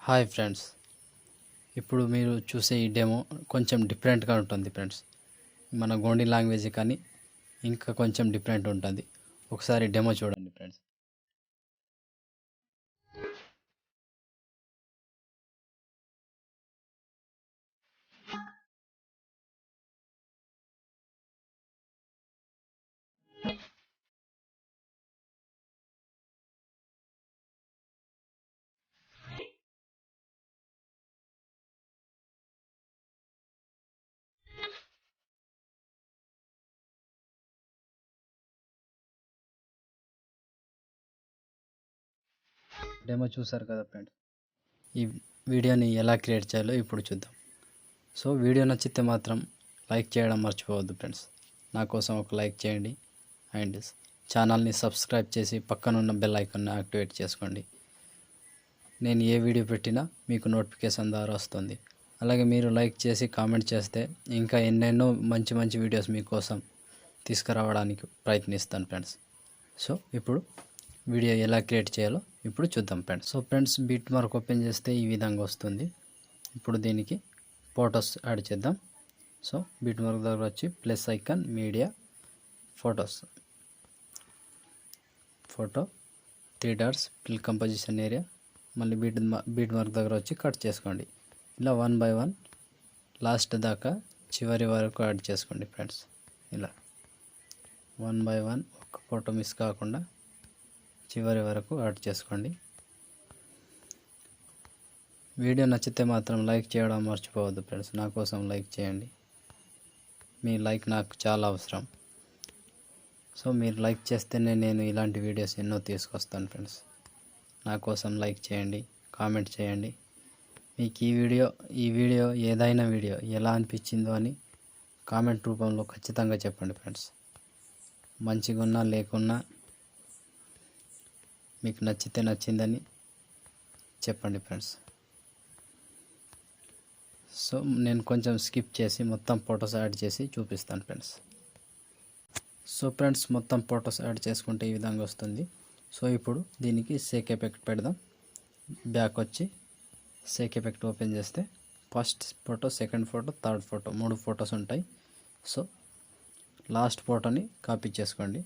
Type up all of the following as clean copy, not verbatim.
Hi friends, ఇప్పుడు మీరు చూసే ఈ డెమో కొంచెం డిఫరెంట్గా ఉంటుంది ఫ్రెండ్స్. మన గోండి లాంగ్వేజ్ కానీ ఇంకా కొంచెం డిఫరెంట్ ఉంటుంది. ఒకసారి డెమో చూడండి ఫ్రెండ్స్. డెమో చూసారు కదా ఫ్రెండ్స్. ఈ వీడియోని ఎలా క్రియేట్ చేయాలో ఇప్పుడు చూద్దాం. సో వీడియో నచ్చితే మాత్రం లైక్ చేయడం మర్చిపోవద్దు ఫ్రెండ్స్. నా కోసం ఒక లైక్ చేయండి అండ్ ఛానల్ని సబ్స్క్రైబ్ చేసి పక్కనున్న బెల్ ఐకాన్ని యాక్టివేట్ చేసుకోండి. నేను ఏ వీడియో పెట్టినా మీకు నోటిఫికేషన్ ద్వారా వస్తుంది. అలాగే మీరు లైక్ చేసి కామెంట్ చేస్తే ఇంకా ఎన్నెన్నో మంచి మంచి వీడియోస్ మీకోసం తీసుకురావడానికి ప్రయత్నిస్తాను ఫ్రెండ్స్. సో ఇప్పుడు వీడియో ఎలా క్రియేట్ చేయాలో ఇప్పుడు చూద్దాం friends. So friends, beat mark open చేస్తే ఈ విధంగా వస్తుంది. ఇప్పుడు దీనికి ఫొటోస్ యాడ్ చేద్దాం. సో బీట్ మార్క్ దగ్గర వచ్చి plus icon, media, photos, photo, 3 dots, fill composition area, మళ్ళీ బీట్ మార్క్ దగ్గర వచ్చి కట్ చేసుకోండి. ఇలా 1 by 1 లాస్ట్ దాకా చివరి వరకు యాడ్ చేసుకోండి ఫ్రెండ్స్. ఇలా 1 by 1 ఒక్క ఫోటో మిస్ కాకుండా చివరి వరకు యాడ్ చేసుకోండి. వీడియో నచ్చితే మాత్రం లైక్ చేయడం మర్చిపోవద్దు ఫ్రెండ్స్. నా కోసం లైక్ చేయండి. మీ లైక్ నాకు చాలా అవసరం. సో మీరు లైక్ చేస్తేనే నేను ఇలాంటి వీడియోస్ ఎన్నో తీసుకొస్తాను ఫ్రెండ్స్. నా కోసం లైక్ చేయండి, కామెంట్ చేయండి. మీకు ఈ వీడియో ఏదైనా వీడియో ఎలా అనిపించిందో అని కామెంట్ రూపంలో ఖచ్చితంగా చెప్పండి ఫ్రెండ్స్. మంచిగా ఉన్నా లేకున్నా మీకు నచ్చితే నచ్చిందని చెప్పండి ఫ్రెండ్స్. సో నేను కొంచెం స్కిప్ చేసి మొత్తం ఫొటోస్ యాడ్ చేసి చూపిస్తాను ఫ్రెండ్స్. సో ఫ్రెండ్స్, మొత్తం ఫొటోస్ యాడ్ చేసుకుంటే ఈ విధంగా వస్తుంది. సో ఇప్పుడు దీనికి షేక్ ఎఫెక్ట్ పెడదాం. బ్యాక్ వచ్చి షేక్ ఎఫెక్ట్ ఓపెన్ చేస్తే first photo, second photo, third photo 3 photos ఉంటాయి. సో లాస్ట్ ఫోటోని కాపీ చేసుకోండి.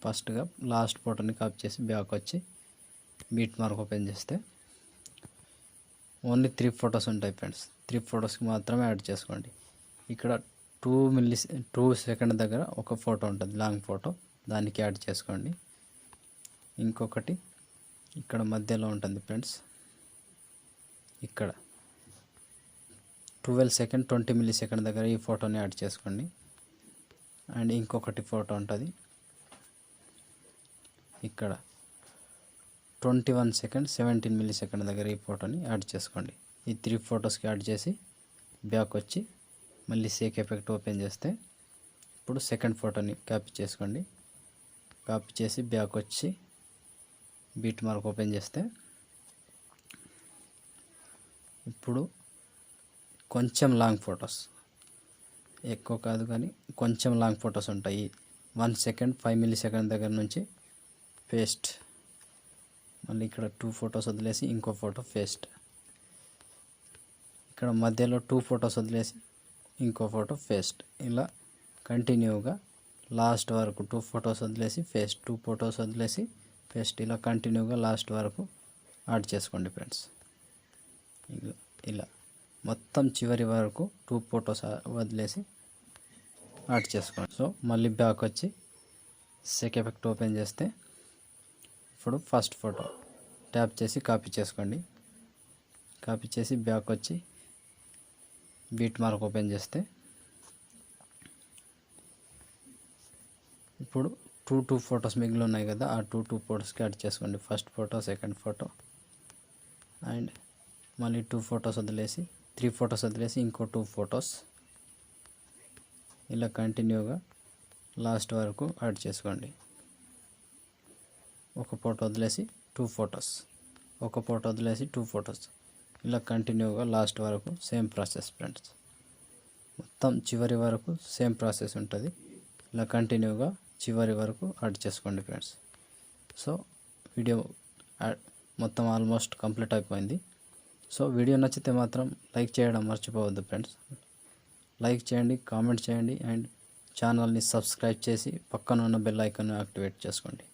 ఫస్ట్గా లాస్ట్ ఫోటోని కాపీ చేసి బ్యాక్ వచ్చి బీట్ మార్క్ ఓపెన్ చేస్తే ఓన్లీ 3 ఫొటోస్ ఉంటాయి ఫ్రెండ్స్. 3 ఫొటోస్కి మాత్రమే యాడ్ చేసుకోండి. ఇక్కడ 2 సెకండ్ దగ్గర ఒక ఫోటో ఉంటుంది, లాంగ్ ఫోటో, దానికి యాడ్ చేసుకోండి. ఇంకొకటి ఇక్కడ మధ్యలో ఉంటుంది ఫ్రెండ్స్. ఇక్కడ 12 సెకండ్ 20 మిల్లీ సెకండ్ దగ్గర ఈ ఫోటోని యాడ్ చేసుకోండి. అండ్ ఇంకొకటి ఫోటో ఉంటుంది ఇక్కడ 21 సెకండ్ 17 మిల్లీ సెకండ్ దగ్గర ఈ ఫోటోని యాడ్ చేసుకోండి. ఈ 3 ఫొటోస్కి యాడ్ చేసి బ్యాక్ వచ్చి మళ్ళీ షేక్ ఎఫెక్ట్ ఓపెన్ చేస్తే ఇప్పుడు సెకండ్ ఫోటోని కాపీ చేసుకోండి. కాపీ చేసి బ్యాక్ వచ్చి బీట్ మార్క్ ఓపెన్ చేస్తే ఇప్పుడు కొంచెం లాంగ్ ఫొటోస్, ఎక్కువ కాదు కానీ కొంచెం లాంగ్ ఫొటోస్ ఉంటాయి. 1 సెకండ్ 5 మిల్లీ సెకండ్ దగ్గర నుంచి పేస్ట్, మళ్ళీ ఇక్కడ 2 ఫొటోస్ వదిలేసి ఇంకో ఫోటో పేస్ట్, ఇక్కడ మధ్యలో 2 ఫొటోస్ వదిలేసి ఇంకో ఫోటో పేస్ట్. ఇలా కంటిన్యూగా లాస్ట్ వరకు 2 ఫొటోస్ వదిలేసి పేస్ట్, 2 ఫొటోస్ వదిలేసి పేస్ట్, ఇలా కంటిన్యూగా లాస్ట్ వరకు యాడ్ చేసుకోండి ఫ్రెండ్స్. ఇలా మొత్తం చివరి వరకు 2 ఫొటోస్ వదిలేసి యాడ్ చేసుకోండి. సో మళ్ళీ బ్యాక్ వచ్చి షేక్ ఎఫెక్ట్ ఓపెన్ చేస్తే ఇప్పుడు ఫస్ట్ ఫోటో ట్యాప్ చేసి కాపీ చేసుకోండి. కాపీ చేసి బ్యాక్ వచ్చి బీట్ మార్క్ ఓపెన్ చేస్తే ఇప్పుడు 2 ఫొటోస్ మిగిలి ఉన్నాయి కదా, ఆ 2 ఫొటోస్కి యాడ్ చేసుకోండి. First photo, second photo, and మళ్ళీ 2 ఫొటోస్ వదిలేసి 3 ఫొటోస్ వదిలేసి ఇంకో 2 ఫొటోస్, ఇలా కంటిన్యూగా లాస్ట్ వరకు యాడ్ చేసుకోండి. ఒక ఫోటో వదిలేసి 2 ఫొటోస్, ఒక ఫోటో వదిలేసి 2 ఫొటోస్, ఇలా కంటిన్యూగా లాస్ట్ వరకు సేమ్ ప్రాసెస్ ఫ్రెండ్స్. మొత్తం చివరి వరకు సేమ్ ప్రాసెస్ ఉంటుంది. ఇలా కంటిన్యూగా చివరి వరకు యాడ్ చేసుకోండి ఫ్రెండ్స్. సో వీడియో మొత్తం ఆల్మోస్ట్ కంప్లీట్ అయిపోయింది. సో వీడియో నచ్చితే మాత్రం లైక్ చేయడం మర్చిపోవద్దు ఫ్రెండ్స్. లైక్ చేయండి, కామెంట్ చేయండి అండ్ ఛానల్ని సబ్స్క్రైబ్ చేసి పక్కన ఉన్న బెల్ ఐకాన్ యాక్టివేట్ చేసుకోండి.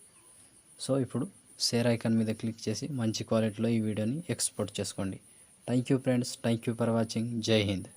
సో ఇప్పుడు షేర్ ఐకాన్ మీద క్లిక్ చేసి మంచి క్వాలిటీలో ఈ వీడియోని ఎక్స్పోర్ట్ చేసుకోండి. Thank you friends, thank you for watching. జై హింద్.